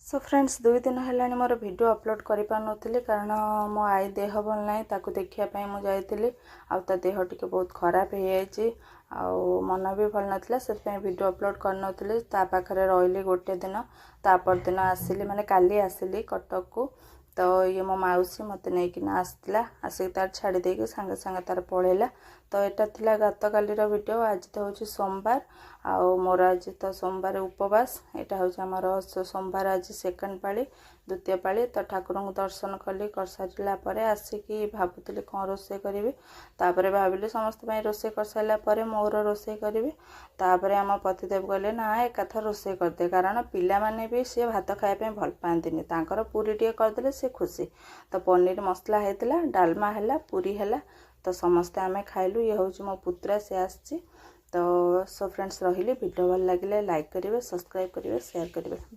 So friends 2 दिन है मोर video upload कर पारे कारण मो आई देह भल ना ताकू देखापी मुझे जाइली आ देह टी बहुत खराब हो जाए मन भी भल नाला से वीडियो अपलोड कर पाखे रही गोटे दिन तापर दिन आसिली माने काली आसिली कटक को तो ये मो मौसी मत नहीं आसला आसिक तार छाड़ी देकी सांगे सांगे तार पलैला तो यहाँ थिला गत कालीर वीडियो आज तो हूँ सोमवार मोर आज तो सोमवार उपवास यहाँ हूँ आमर सोमवार आज सेकेंड पाली द्वितीय पाली तो ठाकुर को दर्शन कली कर सारापर आसिकी भावुली कौन रोसे करी तापर भाविली समस्त रोसे कर सारापर मोर रोसे करी तापर आम पतिदेव कहले ना एकाथर रोसे करदे कारण पिला माने भी सी भात खायापी भल पाती तांकर पूरी टे करदे से खुशी तो पनीर मसला होता डालमा है पूरी है तो समस्ते आमे खाइलु ये हूँ मो पुत्रा से आसी तो सो फ्रेंड्स रही वीडियो भल लगे लाइक करेंगे सब्सक्राइब करेंगे शेयर करेंगे।